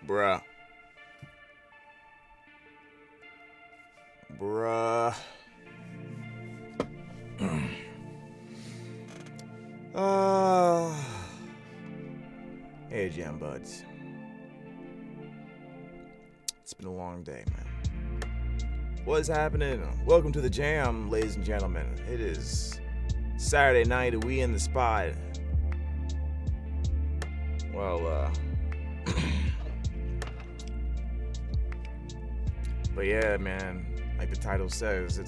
Bruh. Bruh. Hey, Jam Buds. It's been a long day, man. What is happening? Welcome to the Jam, ladies and gentlemen. It is Saturday night, and we in the spot. Well, but yeah, man, like the title says,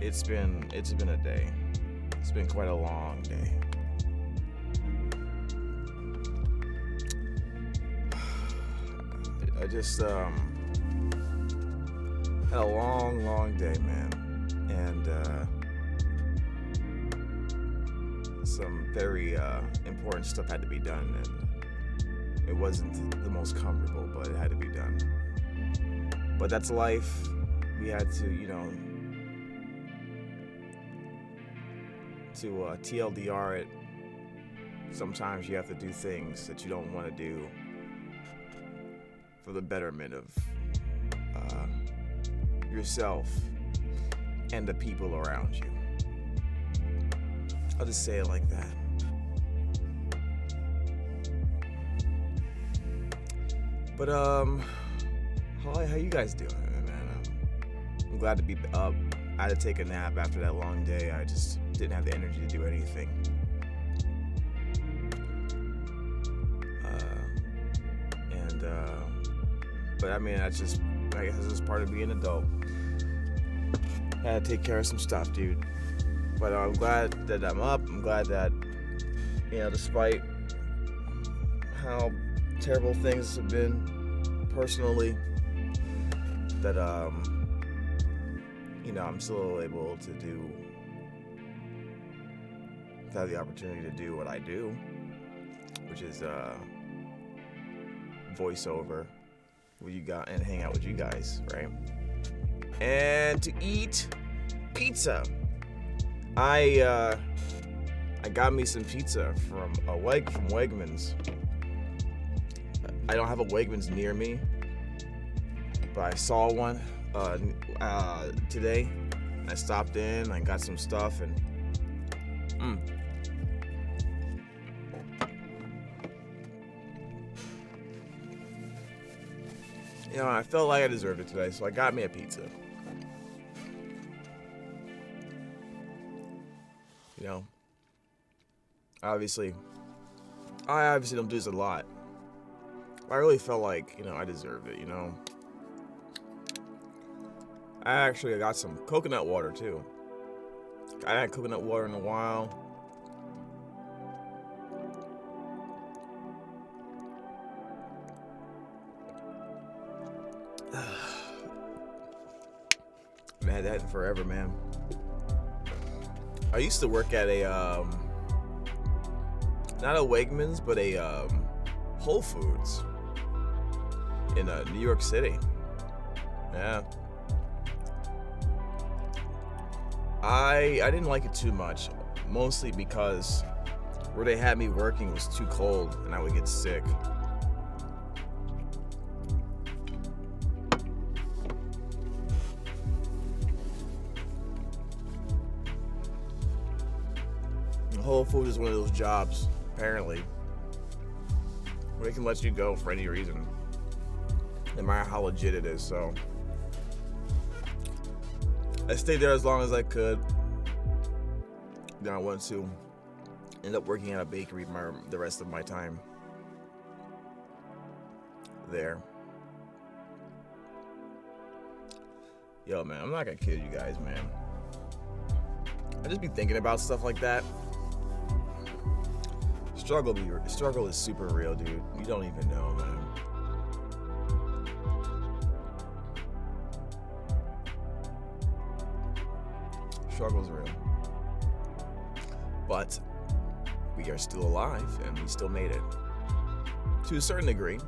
it's been a day. It's been quite a long day. I just had a long day, man, and some very important stuff had to be done, and it wasn't the most comfortable, but it had to be done. But that's life. We had to, to TLDR it. Sometimes you have to do things that you don't want to do for the betterment of yourself and the people around you. I'll just say it like that. But how you guys doing, man? I'm glad to be up. I had to take a nap after that long day. I just didn't have the energy to do anything. But I mean, I guess it's part of being an adult. I had to take care of some stuff, dude. But I'm glad that I'm up. I'm glad that, despite how terrible things have been personally, that, I'm still able to have the opportunity to do what I do, which is, voiceover with you guys and hang out with you guys, right? And to eat pizza. I got me some pizza from Wegmans. I don't have a Wegmans near me, but I saw one today. I stopped in, I got some stuff, and I felt like I deserved it today, so I got me a pizza. I obviously don't do this a lot. I really felt like, I deserved it, I actually got some coconut water, too. I hadn't had coconut water in a while. I had that forever, man. I used to work at a, not a Wegmans, but a Whole Foods in New York City. Yeah. I didn't like it too much, mostly because where they had me working was too cold and I would get sick. Whole Foods is one of those jobs, apparently, where they can let you go for any reason, no matter how legit it is. So I stayed there as long as I could. Then I went to end up working at a bakery the rest of my time there. Yo, man, I'm not gonna kid you guys, man. I just be thinking about stuff like that. Struggle is super real, dude. You don't even know, man. Struggle's real. But we are still alive and we still made it. To a certain degree.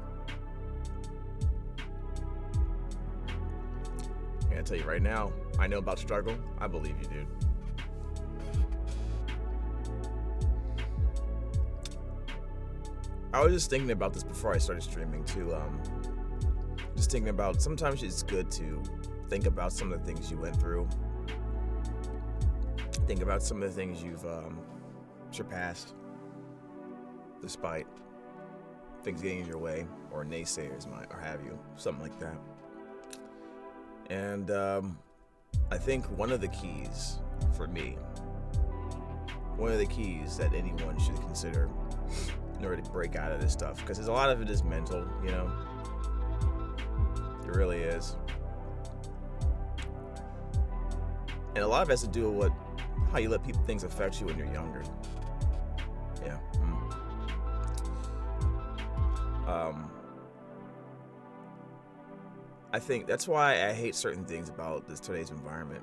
I gotta tell you right now, I know about struggle. I believe you, dude. I was just thinking about this before I started streaming too. Just thinking about, sometimes it's good to think about some of the things you went through. Think about some of the things you've surpassed, despite things getting in your way, or naysayers might, or have you, something like that. And I think one of the keys for me, one of the keys that anyone should consider in order to break out of this stuff, because a lot of it is mental, you know, it really is. And a lot of it has to do with how you let things affect you when you're younger. Yeah. I think that's why I hate certain things about today's environment,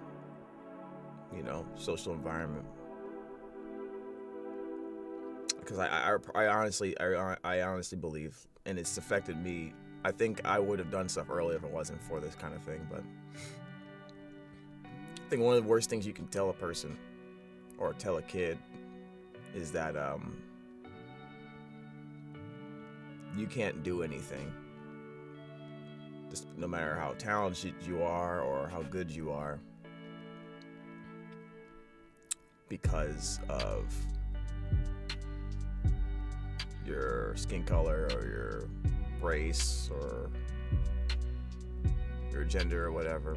you know, social environment. Because I honestly believe, and it's affected me. I think I would have done stuff earlier if it wasn't for this kind of thing. But I think one of the worst things you can tell a person or tell a kid is that you can't do anything, just no matter how talented you are or how good you are, because of your skin color or your race or your gender or whatever.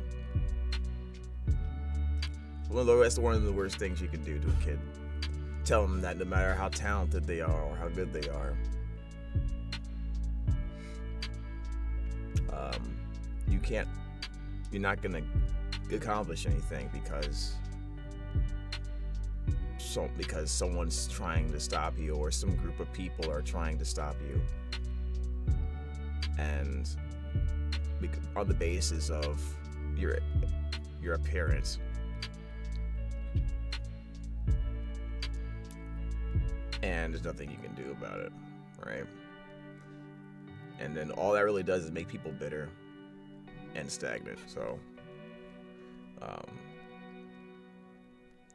That's one of the worst things you can do to a kid. Tell them that no matter how talented they are or how good they are, you're not gonna accomplish anything because someone's trying to stop you, or some group of people are trying to stop you, and on the basis of your appearance. And there's nothing you can do about it, right? And then all that really does is make people bitter and stagnant. So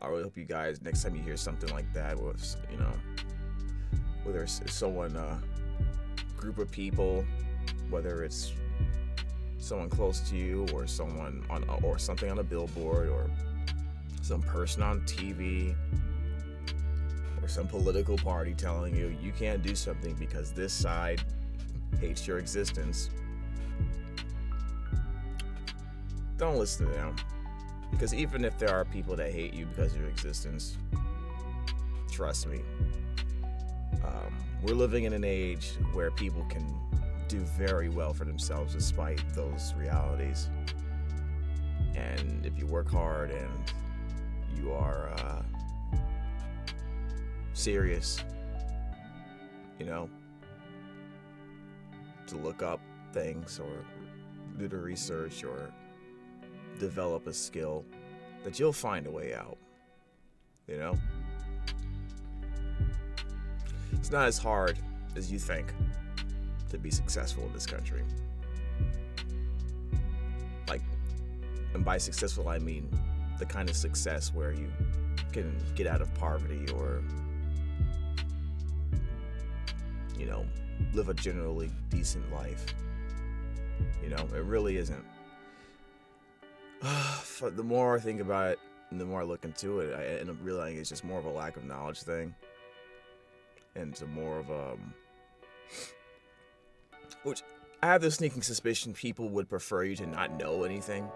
I really hope you guys, next time you hear something like that, with, you know, whether it's someone, group of people, whether it's someone close to you, or someone or something on a billboard, or some person on TV, or some political party telling you you can't do something because this side hates your existence, don't listen to them. Because even if there are people that hate you because of your existence, trust me, we're living in an age where people can do very well for themselves despite those realities. And if you work hard and you are serious, you know, to look up things or do the research or develop a skill, that you'll find a way out, you know? It's not as hard as you think to be successful in this country. And by successful, I mean the kind of success where you can get out of poverty, or, you know, live a generally decent life. You know, it really isn't. The more I think about it, and the more I look into it, I end up realizing it's just more of a lack of knowledge thing. And it's more of which I have this sneaking suspicion people would prefer you to not know anything,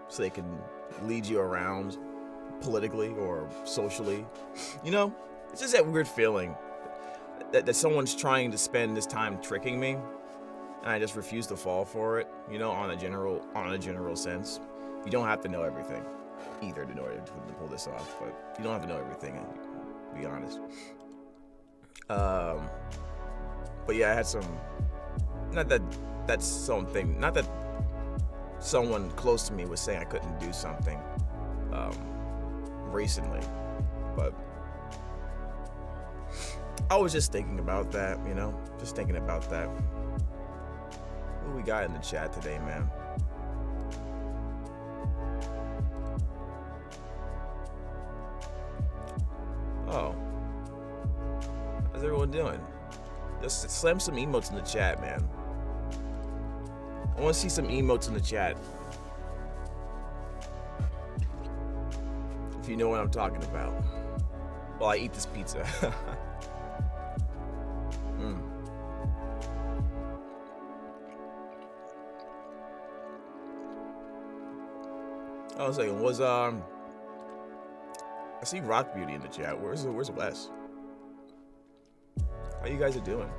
so they can lead you around politically or socially. You know, it's just that weird feeling that someone's trying to spend this time tricking me, and I just refuse to fall for it, you know, on a general sense. You don't have to know everything either in order to pull this off, but you don't have to know everything, to be honest. But yeah, I had some, not that someone close to me was saying I couldn't do something recently, but I was just thinking about that, you know, just thinking about that. What we got in the chat today, man? Oh, how's everyone doing? Just slam some emotes in the chat, man. I want to see some emotes in the chat. If you know what I'm talking about. While I eat this pizza. I was saying, I see Rock Beauty in the chat. Where's Wes? How you guys are doing?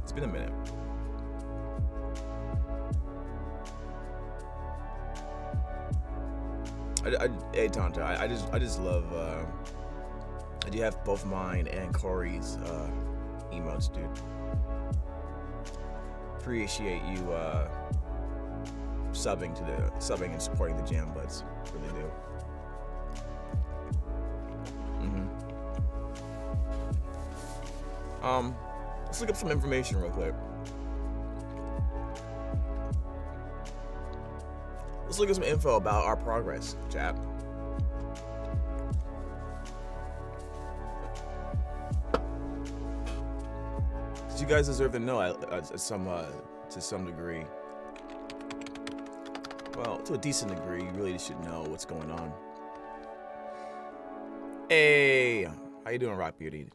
It's been a minute. Hey Tonto, I just love. I do have both mine and Corey's emotes, dude. Appreciate you subbing and supporting the Jam Buds. Really do. Let's look up some information real quick. Let's look at some info about our progress, chap. You guys deserve to know to some degree. Well, to a decent degree, you really should know what's going on. Hey, how you doing, Rock Beauty?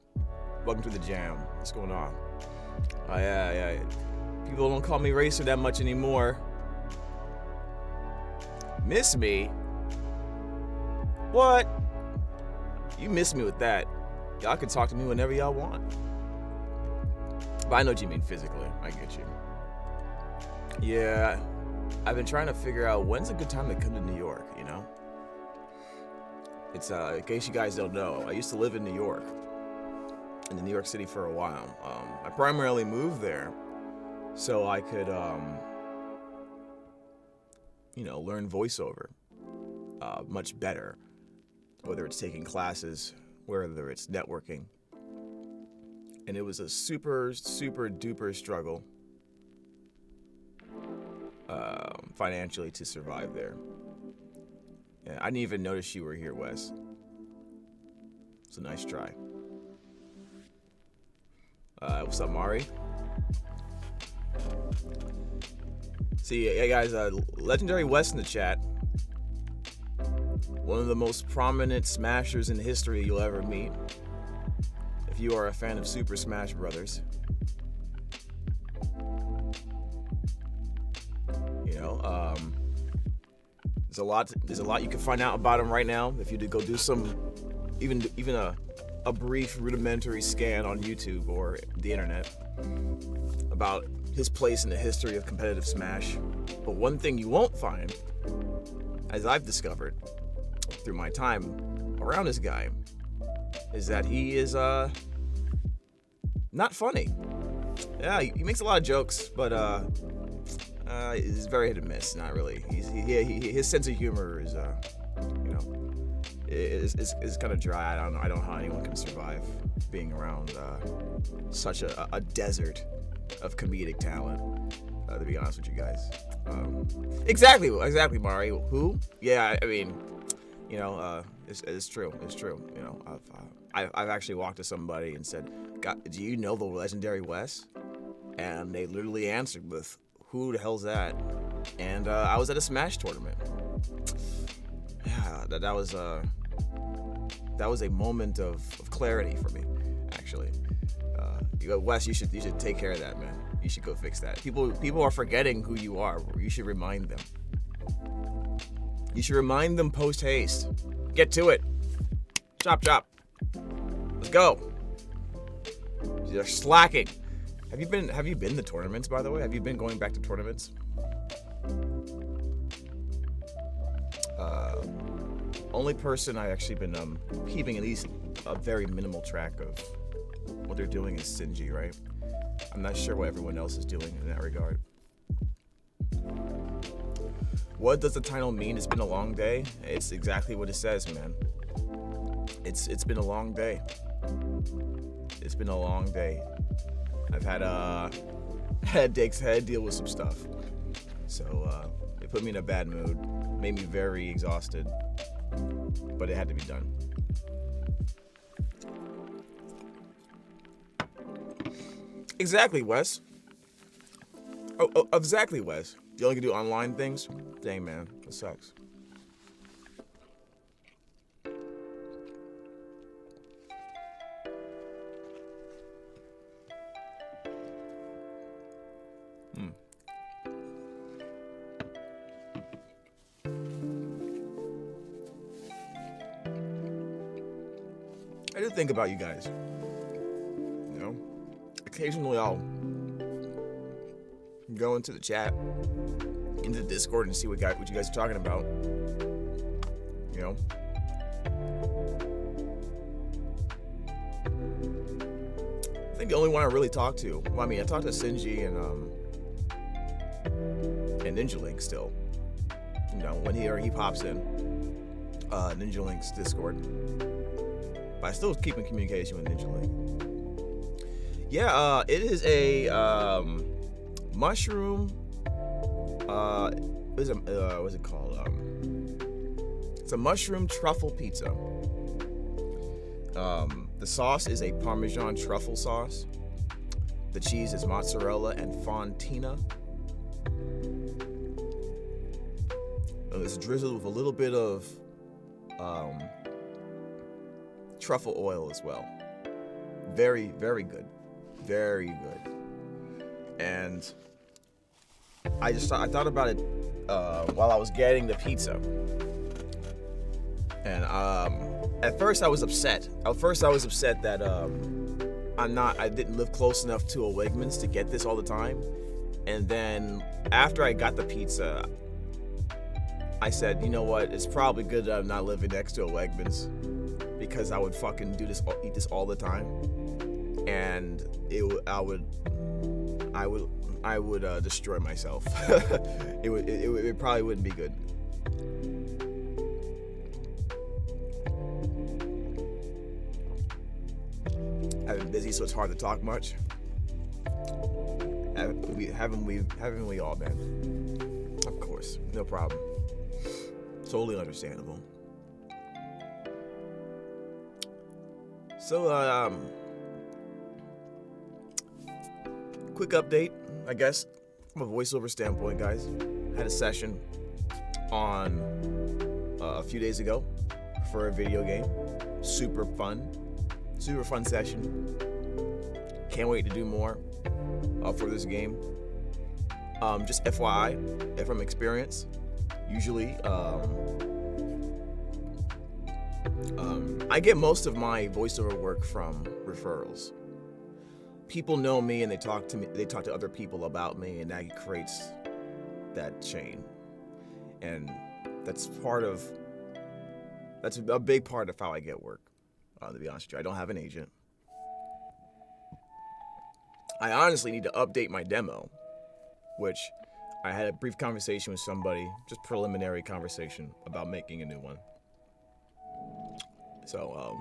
Welcome to the Jam. What's going on? Oh yeah. People don't call me Racer that much anymore. Miss me? What? You miss me with that. Y'all can talk to me whenever y'all want. But I know what you mean physically. I get you. Yeah, I've been trying to figure out when's a good time to come to New York, you know? It's, in case you guys don't know, I used to live in New York. In New York City for a while. I primarily moved there so I could, learn voiceover much better. Whether it's taking classes, whether it's networking. And it was a super, super duper struggle financially to survive there. Yeah, I didn't even notice you were here, Wes. It's a nice try. What's up, Mari? See, hey guys, Legendary Wes in the chat. One of the most prominent smashers in history you'll ever meet. If you are a fan of Super Smash Brothers. You know, there's a lot you can find out about him right now if you go do some, even a brief rudimentary scan on YouTube or the internet about his place in the history of competitive Smash. But one thing you won't find, as I've discovered through my time around this guy, is that he is not funny. Yeah, he makes a lot of jokes, but he's very hit and miss. Not really. His sense of humor is is kind of dry. I don't know how anyone can survive being around such a desert of comedic talent. To be honest with you guys. Exactly, Mari. Who? Yeah, I mean, it's true. It's true. You know, I've actually walked to somebody and said, "Do you know the legendary Wes?" And they literally answered with, "Who the hell's that?" And I was at a Smash tournament. Yeah, that was a moment of clarity for me, actually. Wes, you should take care of that, man. You should go fix that. People are forgetting who you are. You should remind them. You should remind them post haste. Get to it. Chop. Let's go. You're slacking. Have you been to tournaments, by the way? Have you been going back to tournaments? Only person I've actually been keeping at least a very minimal track of what they're doing is Sinji, right? I'm not sure what everyone else is doing in that regard. What does the title mean? It's been a long day. It's exactly what it says, man. It's been a long day. It's been a long day. I've had headaches, had to deal with some stuff. So it put me in a bad mood. Made me very exhausted. But it had to be done. Exactly, Wes. Oh, exactly, Wes. You only can do online things? Dang, man. That sucks. I do think about you guys. You know? Occasionally I'll go into the chat, into the Discord, and see what you guys are talking about. You know? I think the only one I really talk to, well, I mean, I talk to Sinji and Ninja Link still. You know, when he pops in Ninja Link's Discord. But I still keep in communication with Ninja Link. Yeah, it is a mushroom. What's it called? It's a mushroom truffle pizza. The sauce is a Parmesan truffle sauce. The cheese is mozzarella and fontina. It's drizzled with a little bit of truffle oil as well. Very, very good. Very good. And I thought about it while I was getting the pizza. And at first I was upset. That I didn't live close enough to a Wegmans to get this all the time. And then after I got the pizza, I said, you know what? It's probably good that I'm not living next to a Wegmans, because I would fucking eat this all the time, and I would destroy myself. it probably wouldn't be good. I've been busy, so it's hard to talk much. Haven't we all been? Of course, no problem. Totally understandable. So, quick update, I guess, from a voiceover standpoint, guys. Had a session on a few days ago for a video game. Super fun session. Can't wait to do more for this game. Just FYI, from experience, usually I get most of my voiceover work from referrals. People know me and they talk to other people about me, and that creates that chain. And that's a big part of how I get work, to be honest with you. I don't have an agent. I honestly need to update my demo, which I had a brief conversation with somebody, just preliminary conversation about making a new one. So,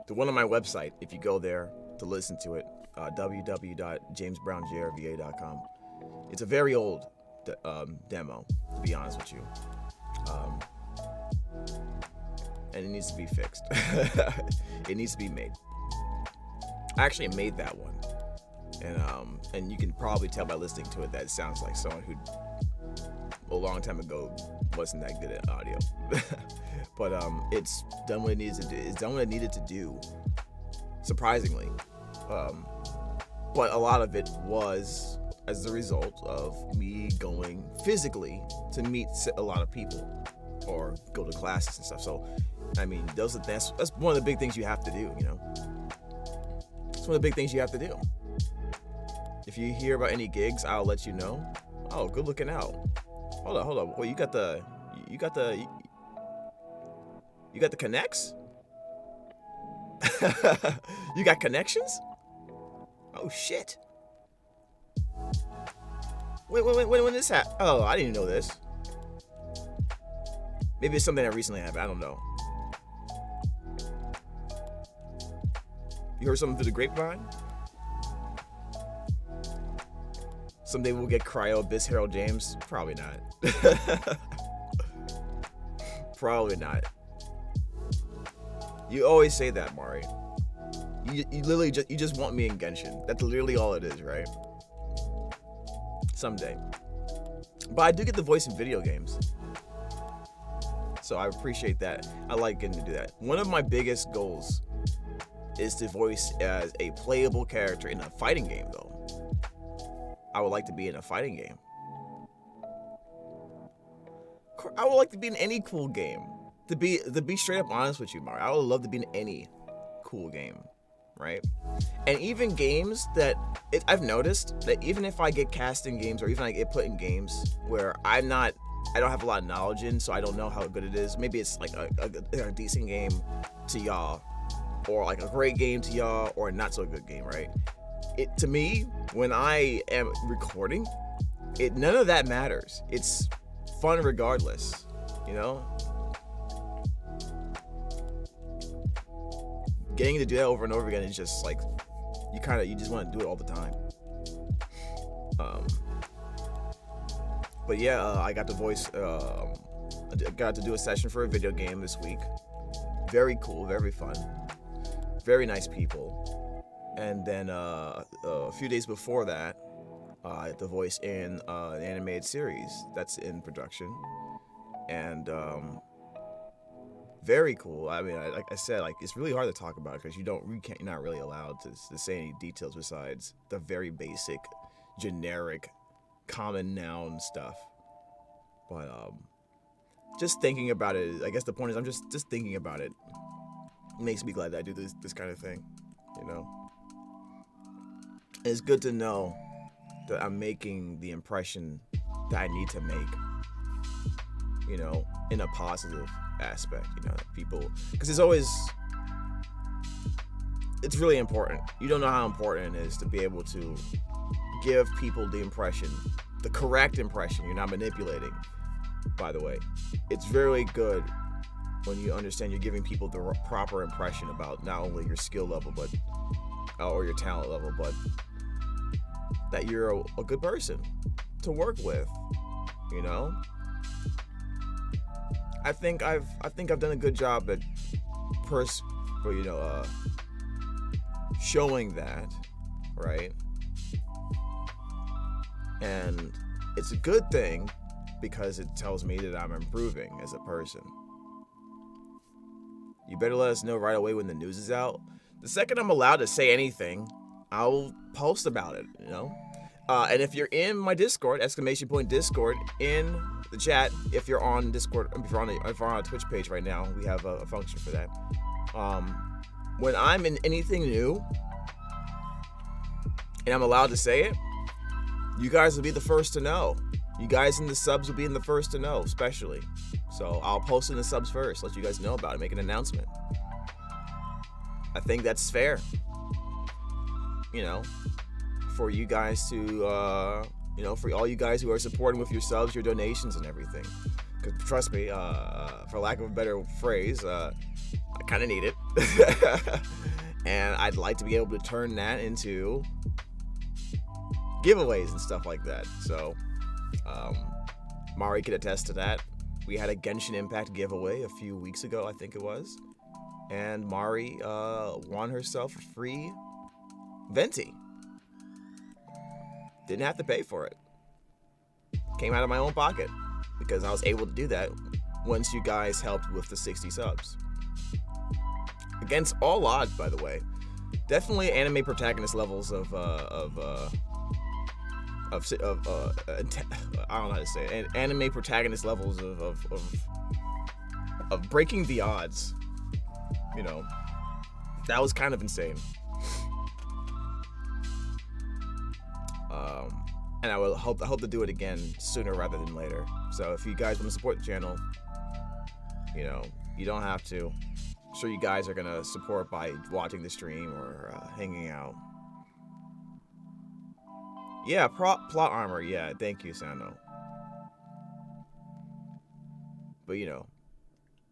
the one on my website, if you go there to listen to it, www.jamesbrownjrva.com. It's a very old demo, to be honest with you. And it needs to be fixed. It needs to be made. I actually made that one. And you can probably tell by listening to it that it sounds like someone who a long time ago wasn't that good at audio. But it's done what it needs to do. It's done what it needed to do, surprisingly. But a lot of it was as a result of me going physically to meet a lot of people or go to classes and stuff. So, I mean, that's one of the big things you have to do, you know? It's one of the big things you have to do. If you hear about any gigs, I'll let you know. Oh, good looking out. Hold on. Well, you got the connects? You got connections? Oh shit. Wait, when this happened? Oh, I didn't know this. Maybe it's something that recently happened, I don't know. You heard something through the grapevine? Someday we'll get Cryo Abyss Harold James? Probably not. Probably not. You always say that, Mari. You literally just want me in Genshin. That's literally all it is, right? Someday. But I do get the voice in video games. So I appreciate that. I like getting to do that. One of my biggest goals is to voice as a playable character in a fighting game, though. I would like to be in a fighting game. I would like to be in any cool game. To be straight up honest with you, Mario, I would love to be in any cool game, right? And even games that I've noticed that even if I get cast in games or even I get put in games where I don't have a lot of knowledge in, so I don't know how good it is. Maybe it's like a decent game to y'all, or like a great game to y'all, or a not so good game, right? To me, when I am recording, none of that matters. It's fun regardless, you know? Getting to do that over and over again is just like, you just want to do it all the time. But yeah, I got to voice, I got to do a session for a video game this week. Very cool, very fun. Very nice people. And then a few days before that, I had to voice in an animated series that's in production. And very cool. I mean, like I said, like it's really hard to talk about because you're not really allowed to say any details besides the very basic, generic, common noun stuff. But just thinking about it, I guess the point is I'm just thinking about it. It makes me glad that I do this kind of thing, you know. It's good to know that I'm making the impression that I need to make, you know, in a positive aspect, you know, people, because it's really important. You don't know how important it is to be able to give people the impression, the correct impression. You're not manipulating, by the way. It's very good when you understand you're giving people the proper impression about not only your skill level, but or your talent level, but that you're a good person to work with, you know. I think I've done a good job at showing that, right? And it's a good thing because it tells me that I'm improving as a person. You better let us know right away when the news is out. The second I'm allowed to say anything, I'll post about it, you know? And if you're in my Discord, !Discord, in the chat, if you're on Discord, if you're on a Twitch page right now, we have a function for that. When I'm in anything new, and I'm allowed to say it, you guys will be the first to know. You guys in the subs will be in the first to know, especially. So I'll post in the subs first, let you guys know about it, make an announcement. I think that's fair. You know, for you guys to, for all you guys who are supporting with your subs, your donations and everything. Because trust me, for lack of a better phrase, I kind of need it. And I'd like to be able to turn that into giveaways and stuff like that. So, Mari could attest to that. We had a Genshin Impact giveaway a few weeks ago, I think it was. And Mari won herself a free Venti. Didn't have to pay for it. Came out of my own pocket because I was able to do that once you guys helped with the 60 subs. Against all odds, by the way. Definitely anime protagonist levels of I don't know how to say it. Anime protagonist levels of breaking the odds. You know, that was kind of insane. And I hope to do it again sooner rather than later. So if you guys want to support the channel, you know, you don't have to. I'm sure you guys are gonna support by watching the stream or hanging out. Yeah, plot armor. Yeah, thank you, Sano. But you know,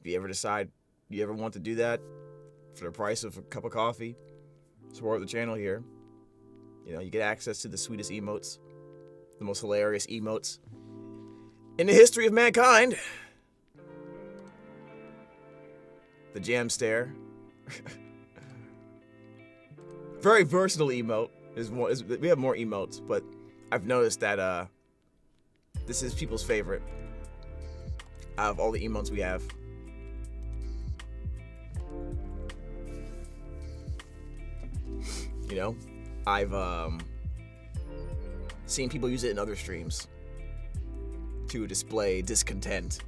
if you ever decide you ever want to do that for the price of a cup of coffee, support the channel here. You know, you get access to the sweetest emotes, the most hilarious emotes in the history of mankind. The jam stare. Very versatile emote. We have more emotes, but I've noticed that this is people's favorite out of all the emotes we have. You know, I've seen people use it in other streams to display discontent.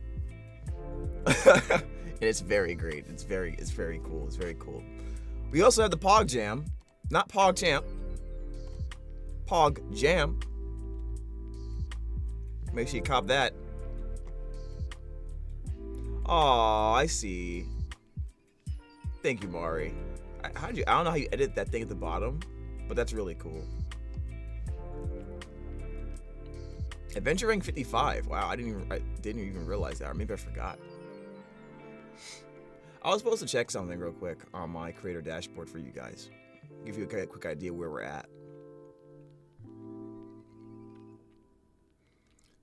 And it's very great. It's very cool. It's very cool. We also have the Pog Jam, not Pog Champ. Pog Jam. Make sure you cop that. Oh, I see. Thank you, Mari. I don't know how you edit that thing at the bottom, but that's really cool. Adventure rank 55. Wow, I didn't even realize that, or maybe I forgot. I was supposed to check something real quick on my creator dashboard for you guys. Give you a quick idea where we're at.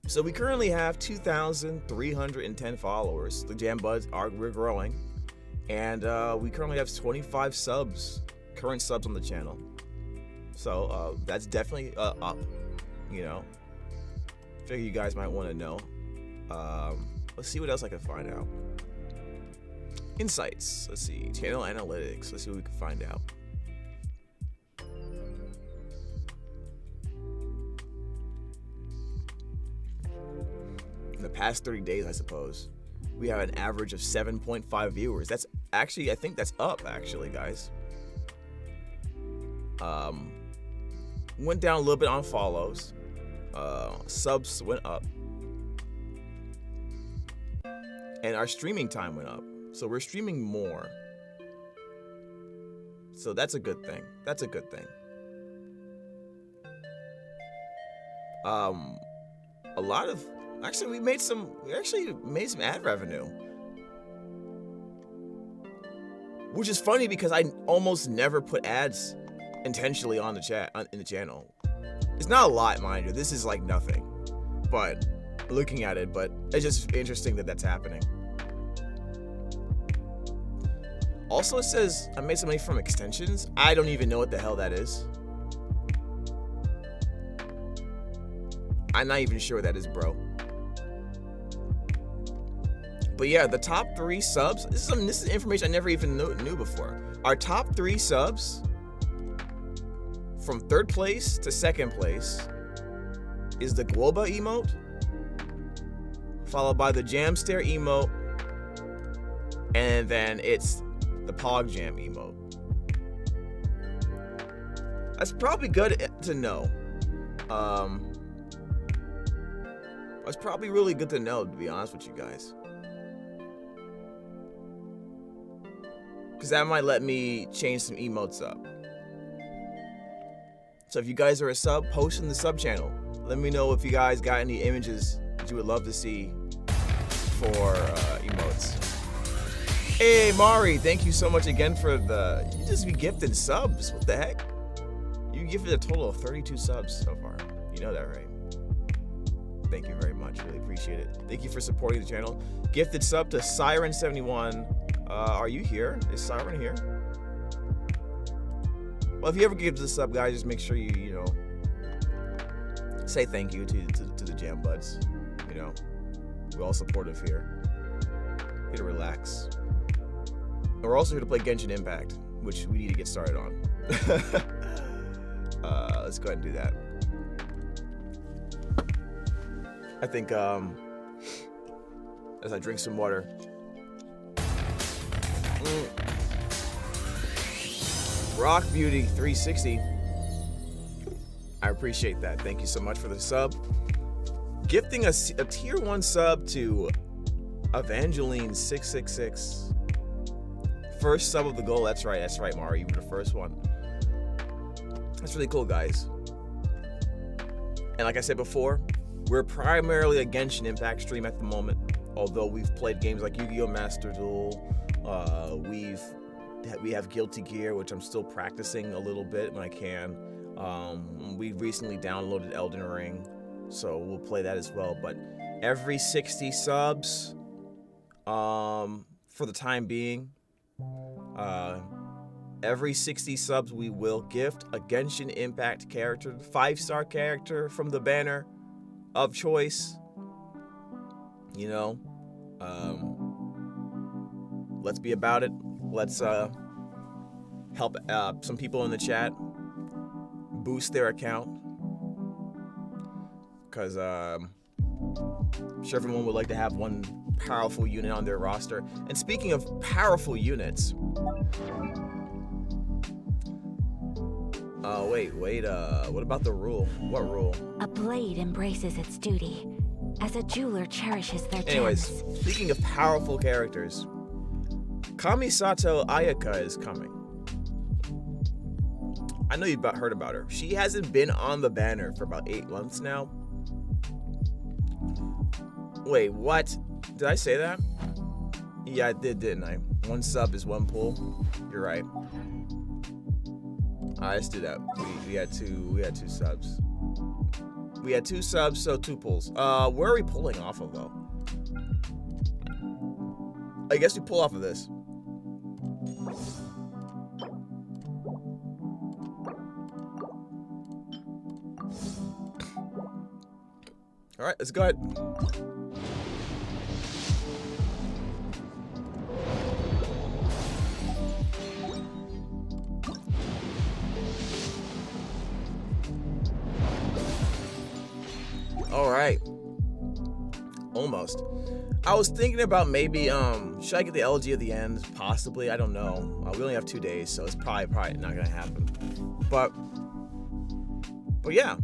So we currently have 2,310 followers. The Jam Buds we're growing. And we currently have 25 current subs on the channel. So that's definitely up, you know. Figure you guys might want to know. Let's see what else I can find out. Insights. Let's see. Channel analytics. Let's see what we can find out. In the past 30 days, I suppose, we have an average of 7.5 viewers. That's actually, I think that's up, actually, guys. Went down a little bit on follows. Subs went up. And our streaming time went up. So we're streaming more. So that's a good thing. That's a good thing. A lot of we actually made some ad revenue. Which is funny because I almost never put ads intentionally on the in the channel. It's not a lot, mind you. This is like nothing. But looking at it, but it's just interesting that that's happening. Also, it says I made some money from extensions. I don't even know what the hell that is. I'm not even sure what that is, bro. But yeah, the top 3 subs, this is information I never even knew before. Our top 3 subs from 3rd place to 2nd place is the Guoba emote, followed by the Jam Stare emote, and then it's the Pog Jam emote. That's probably good to know. That's probably really good to know, to be honest with you guys. Because that might let me change some emotes up. So if you guys are a sub, post in the sub channel. Let me know if you guys got any images that you would love to see for emotes. Hey, Mari, thank you so much again for you just be gifted subs. What the heck? You gifted a total of 32 subs so far. You know that, right? Thank you very much. Really appreciate it. Thank you for supporting the channel. Gifted sub to Siren71. Are you here? Is Siren here? Well, if you ever give this sub, guys, just make sure you know, say thank you to the Jam Buds. You know, we're all supportive here. Here to relax. And we're also here to play Genshin Impact, which we need to get started on. Let's go ahead and do that. I think as I drink some water. Rock Beauty 360. I appreciate that. Thank you so much for the sub. Gifting a tier 1 sub to Evangeline 666. First sub of the goal. That's right, Mari. You were the first one. That's really cool, guys. And like I said before, we're primarily a Genshin Impact stream at the moment. Although we've played games like Yu-Gi-Oh! Master Duel. We have Guilty Gear, which I'm still practicing a little bit when I can. We recently downloaded Elden Ring, so we'll play that as well. But every 60 subs, for the time being, Every 60 subs we will gift a Genshin Impact character, 5-star character from the banner of choice. You know, let's be about it. Let's help some people in the chat boost their account, because I'm sure everyone would like to have one powerful unit on their roster. And speaking of powerful units, wait, what about the rule? What rule? A blade embraces its duty, as a jeweler cherishes their Anyways, gems. speaking of powerful characters, Kamisato Ayaka is coming. I know you've heard about her. She hasn't been on the banner for about 8 months now. Wait, what? Did I say that? Yeah, I did, didn't I? 1 sub is 1 pull. You're right. Alright, let's do that. We had two subs. We had 2 subs, so 2 pulls. Where are we pulling off of though? I guess we pull off of this. Alright, let's go ahead. Alright. Almost. I was thinking about maybe, should I get the LG at the end? Possibly, I don't know. We only have 2 days, so it's probably not gonna happen. But yeah,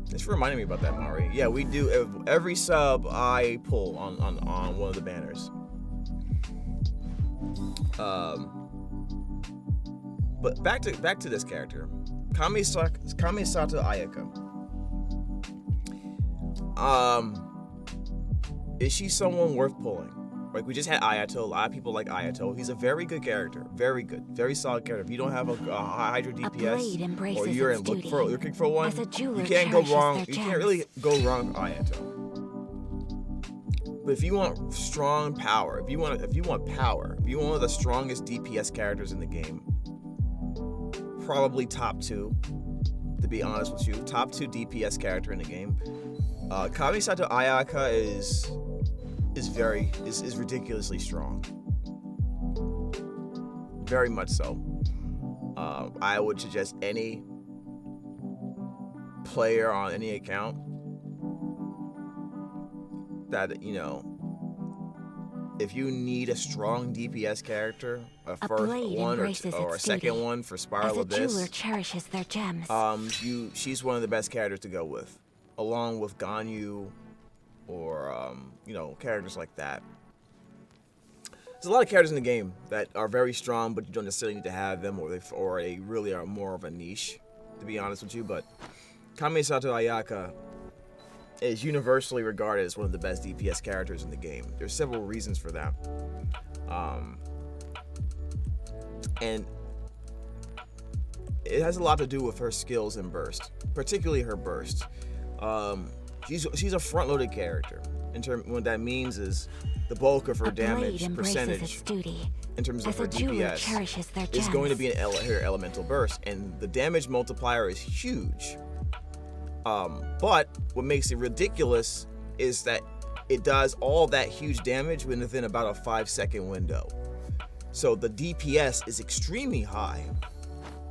thanks for reminding me about that, Mari. Yeah, we do every sub I pull on one of the banners. But back to this character, Kamisato Ayaka. Is she someone worth pulling? Like, we just had Ayato. A lot of people like Ayato. He's a very good character. Very good. Very solid character. If you don't have a Hydra DPS, or you're looking for one, you can't go wrong. You can't really go wrong with Ayato. But if you want strong power, if you want power, if you want one of the strongest DPS characters in the game, probably top 2. To be honest with you, top 2 DPS character in the game. Kamisato Ayaka is ridiculously strong. Very much so. I would suggest any player on any account that, you know, if you need a strong DPS character, a first one or a second one for Spiral Abyss, as a jeweler cherishes their gems. She's one of the best characters to go with, along with Ganyu, or you know, characters like that. There's a lot of characters in the game that are very strong, but you don't necessarily need to have them, or they really are more of a niche, to be honest with you. But Kamisato Ayaka is universally regarded as one of the best DPS characters in the game. There's several reasons for that, and it has a lot to do with her skills and burst, particularly her burst. She's a front-loaded character. What that means is the bulk of her damage percentage in terms of her DPS is going to be her elemental burst, and the damage multiplier is huge. But what makes it ridiculous is that it does all that huge damage within about a 5-second window. So the DPS is extremely high.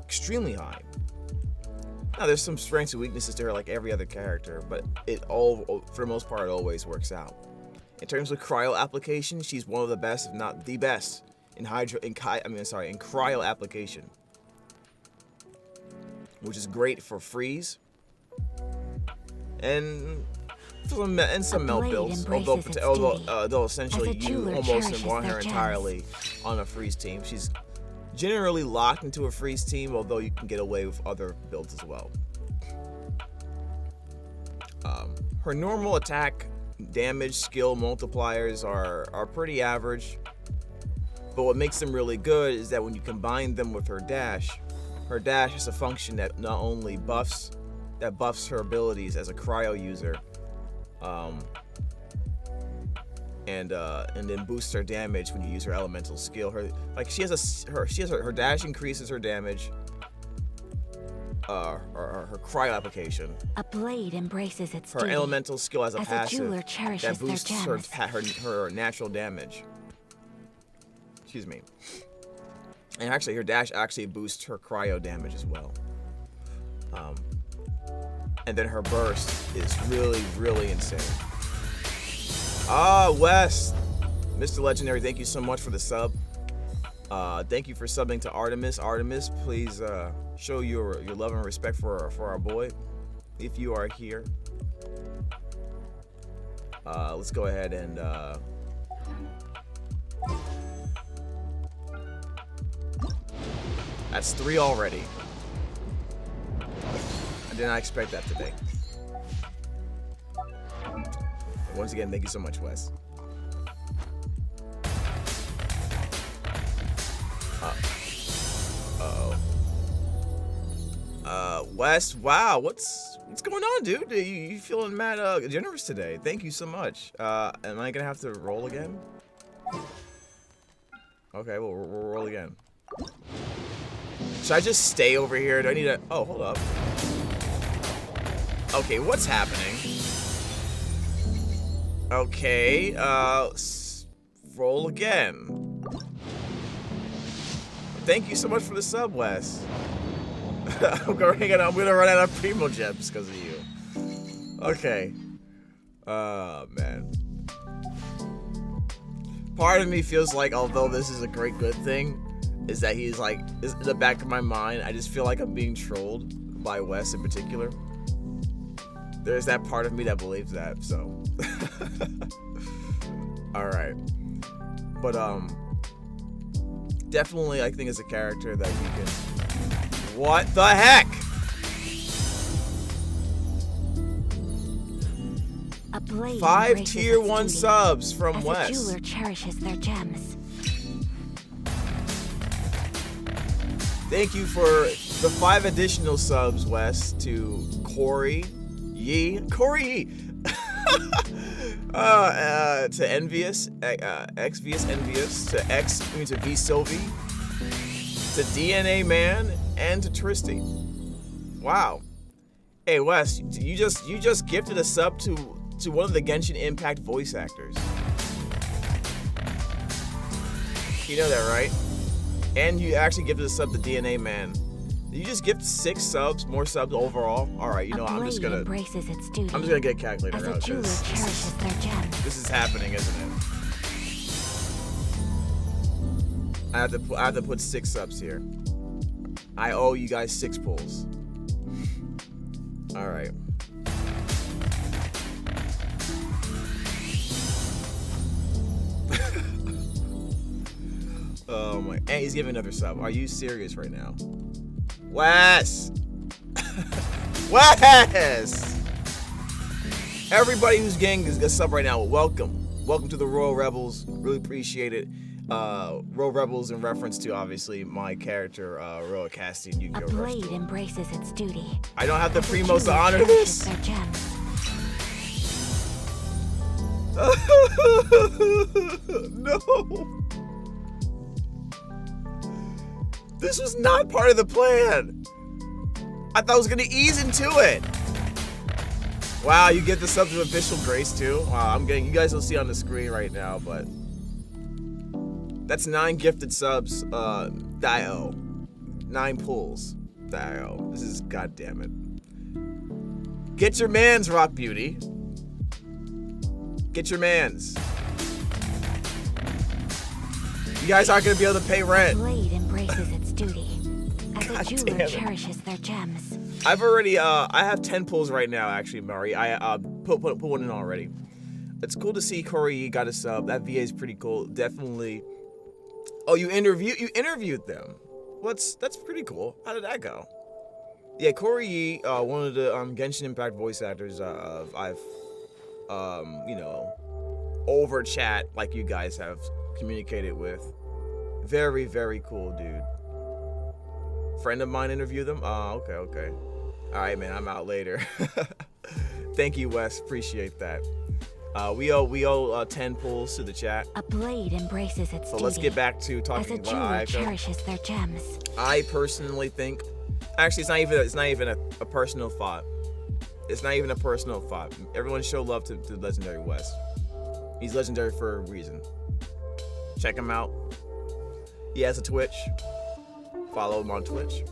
Extremely high. Now, there's some strengths and weaknesses to her like every other character, but it all, for the most part, it always works out. In terms of cryo application, she's one of the best, if not the best, in cryo application, which is great for freeze and some melt builds. Although essentially you almost want her entirely on a freeze team. She's generally locked into a freeze team, although you can get away with other builds as well. Her normal attack damage skill multipliers are pretty average, but what makes them really good is that when you combine them with her dash has a function that not only buffs her abilities as a cryo user, and then boosts her damage when you use her elemental skill. Her dash increases her damage. Her cryo application. A blade embraces its Her duty. elemental skill as a passive jeweler cherishes that boosts their gems. her natural damage. Excuse me. And actually, her dash actually boosts her cryo damage as well. And then her burst is really, really insane. Wes, Mr. Legendary, thank you so much for the sub. Thank you for subbing to Artemis. Artemis, please show your love and respect for our boy, if you are here. Let's go ahead and that's 3 already. I did not expect that today. Once again, thank you so much, Wes. Wes, wow, what's going on, dude? You feeling mad generous today? Thank you so much. Am I gonna have to roll again? Okay, we'll roll again. Should I just stay over here? Do I need to? Oh, hold up. Okay, what's happening? Okay, roll again. Thank you so much for the sub, Wes. I'm gonna run out of Primo Gems because of you. Okay. Man. Part of me feels like, although this is a great good thing, is that he's like, in the back of my mind, I just feel like I'm being trolled by Wes in particular. There's that part of me that believes that, so. Alright. But, definitely I think it's a character that you can... What the heck? A blade 5 tier 1 subs from Wes. A jeweler cherishes their gems. Thank you for the 5 additional subs, Wes, to Corey Yee. To Envious, Xvious Envious, to V Sylvie, to DNA Man, and to Tristy. Wow. Hey Wes, you just gifted a sub to one of the Genshin Impact voice actors. You know that, right? And you actually gifted a sub to DNA Man. Did you just gift 6 subs, more subs overall? All right, you know, I'm just gonna get a calculator out. As a jeweler cherishes their gems. This is happening, isn't it? I have to put 6 subs here. I owe you guys 6 pulls. All right. Oh my! And he's giving another sub. Are you serious right now? Wes! Wes! Everybody who's getting a sub right now, welcome. Welcome to the Royal Rebels. Really appreciate it. Royal Rebels in reference to, obviously, my character, Roa Kassidy and Yu-Gi-Oh! A blade embraces its duty. I don't have the primos to honor this. No. This was not part of the plan. I thought I was gonna ease into it. Wow, you get the sub to official grace too. Wow, you guys will see on the screen right now, but that's 9 gifted subs, that I owe. 9 pulls that I owe. This is, goddamn it. Get your mans, Rock Beauty. Get your mans. You guys aren't gonna be able to pay rent. A blade embraces its duty. As a jeweler cherishes their gems. I've already, I have 10 pulls right now, actually, Murray. I put one in already. It's cool to see Corey got a sub. That VA is pretty cool. Definitely. Oh, you interviewed them. That's pretty cool. How did that go? Yeah, Corey Yee, one of the Genshin Impact voice actors I've over chat like you guys have communicated with. Very, very cool dude. Friend of mine interviewed them? Oh, okay. All right, man, I'm out later. Thank you, Wes. Appreciate that. We owe 10 pulls to the chat. A blade embraces its So duty. let's get back to As talking a about jeweler Ayaka. cherishes their gems. I personally think, actually, it's not even a personal thought. It's not even a personal thought. Everyone show love to Legendary West. He's legendary for a reason. Check him out. He has a Twitch. Follow him on Twitch.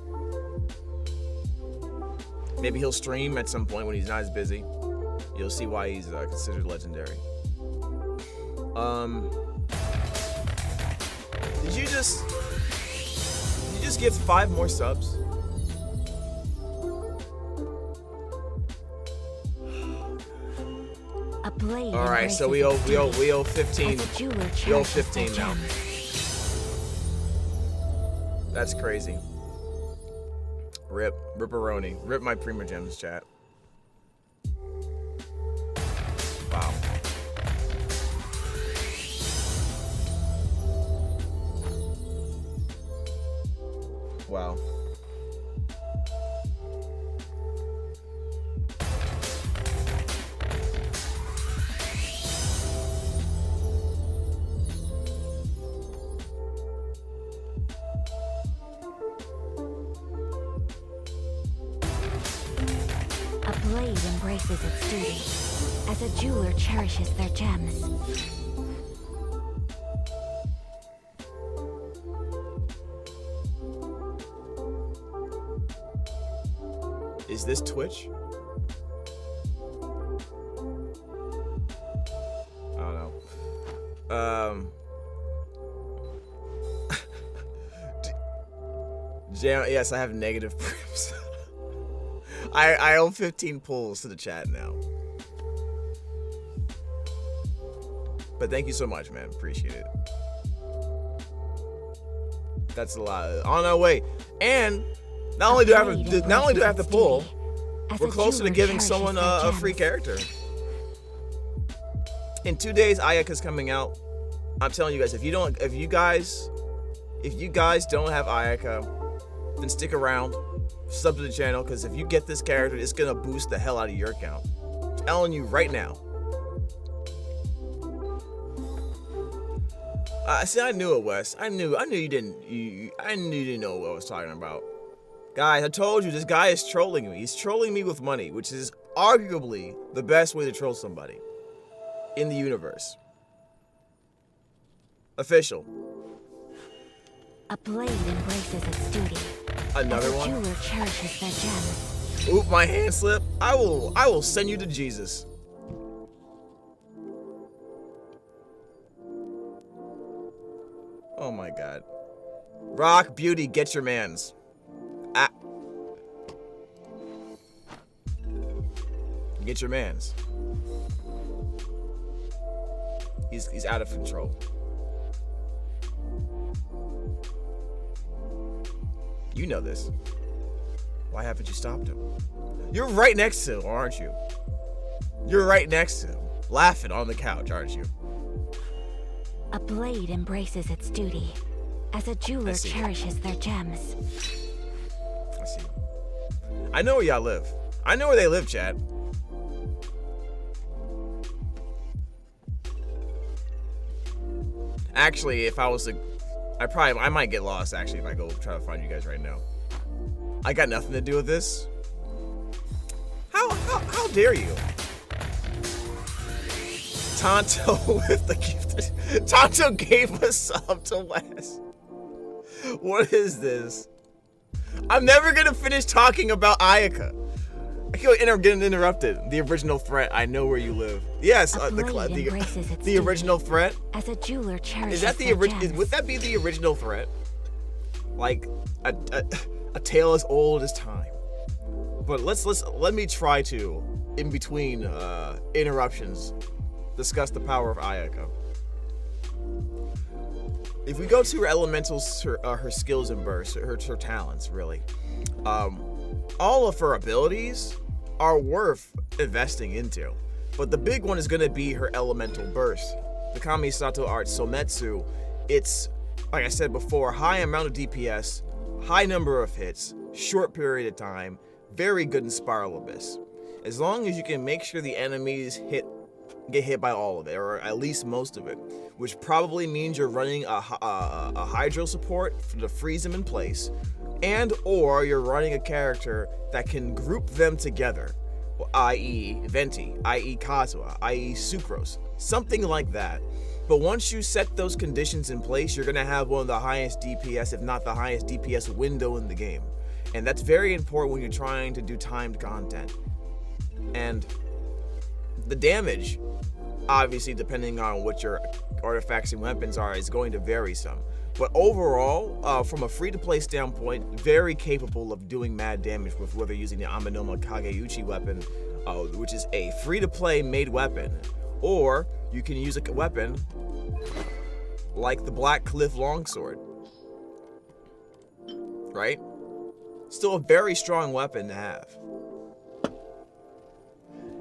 Maybe he'll stream at some point when he's not as busy. You'll see why he's considered legendary. Did you just get 5 more subs? A blade. All right, so we owe 15. As a jeweler We owe cherishes 15 their now. gems. That's crazy. Rip Ripperoni. Rip my Prima Gems chat. Wow. Wow. A blade embraces its duty. As a jeweler cherishes their gems. Is this Twitch? I don't know. Jam, yes, I have negative prims. I owe 15 pulls to the chat now. But thank you so much, man. Appreciate it. That's a lot. Oh no, wait. And not only do I have to pull, we're closer to giving someone a free character. In 2 days, Ayaka's coming out. I'm telling you guys, if you guys don't have Ayaka, then stick around, sub to the channel, because if you get this character, it's gonna boost the hell out of your account. I'm telling you right now. See, I knew it, Wes. I knew you didn't. I knew you didn't know what I was talking about. Guys, I told you this guy is trolling me. He's trolling me with money, which is arguably the best way to troll somebody in the universe. Official. A blade embraces its duty. Another As a one. jeweler cherishes their gems. Oop, my hand slip. I will send you to Jesus. Oh my God. Rock Beauty, get your mans. Ah. Get your mans. He's out of control. You know this. Why haven't you stopped him? You're right next to him, aren't you? You're right next to him, laughing on the couch, aren't you? A blade embraces its duty. As a jeweler cherishes their gems. I see. I know where y'all live. I know where they live, Chad. Actually, if I was to, I might get lost. Actually, if I go try to find you guys right now, I got nothing to do with this. How dare you? Tonto with the gift. Tonto gave a sub to Wes. What is this? I'm never gonna finish talking about Ayaka. I keep getting interrupted. The original threat. I know where you live. Yes, the original threat. As a jeweler cherishes Is that the original? Would that be the original threat? Like a tale as old as time. But let me try to, in between interruptions, discuss the power of Ayaka. If we go to her elementals, her skills and bursts, her talents, really, all of her abilities are worth investing into. But the big one is going to be her elemental burst. The Kamisato art Sometsu, it's, like I said before, high amount of DPS, high number of hits, short period of time, very good in Spiral Abyss. As long as you can make sure the enemies hit get hit by all of it, or at least most of it, which probably means you're running a hydro support to freeze them in place, and or you're running a character that can group them together, i.e. Venti, i.e. Kazuha, i.e. Sucrose, something like that. But once you set those conditions in place, you're going to have one of the highest DPS, if not the highest DPS window in the game. And that's very important when you're trying to do timed content. And the damage, obviously, depending on what your artifacts and weapons are, is going to vary some. But overall, from a free-to-play standpoint, very capable of doing mad damage with whether using the Amanoma Kageuchi weapon, which is a free-to-play made weapon, or you can use a weapon like the Black Cliff Longsword, right? Still a very strong weapon to have.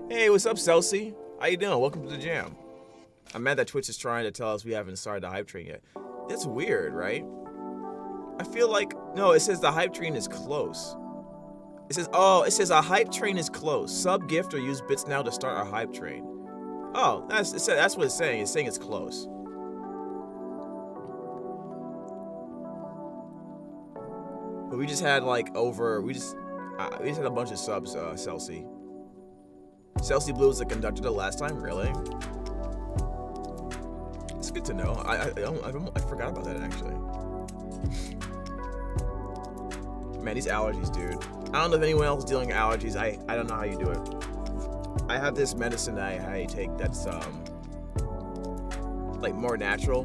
Hey, what's up, Celsi? How you doing? Welcome to the jam. I'm mad that Twitch is trying to tell us we haven't started the hype train yet. That's weird, right? I feel like, no, it says the hype train is close. It says a hype train is close. Sub, gift, or use bits now to start our hype train. Oh, that's what it's saying. It's saying it's close. But we just had like we just had a bunch of subs, Celsi. Celsi Blue was the conductor the last time, really? It's good to know. I forgot about that actually. Man, these allergies, dude. I don't know if anyone else is dealing with allergies. I don't know how you do it. I have this medicine that I take that's like more natural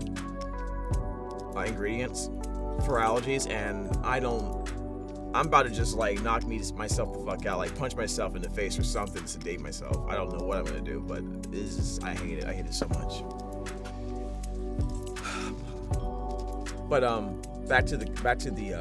ingredients for allergies, and I'm about to just like knock myself the fuck out, like punch myself in the face or something to sedate myself. I don't know what I'm gonna do, but I hate it. I hate it so much. But back to the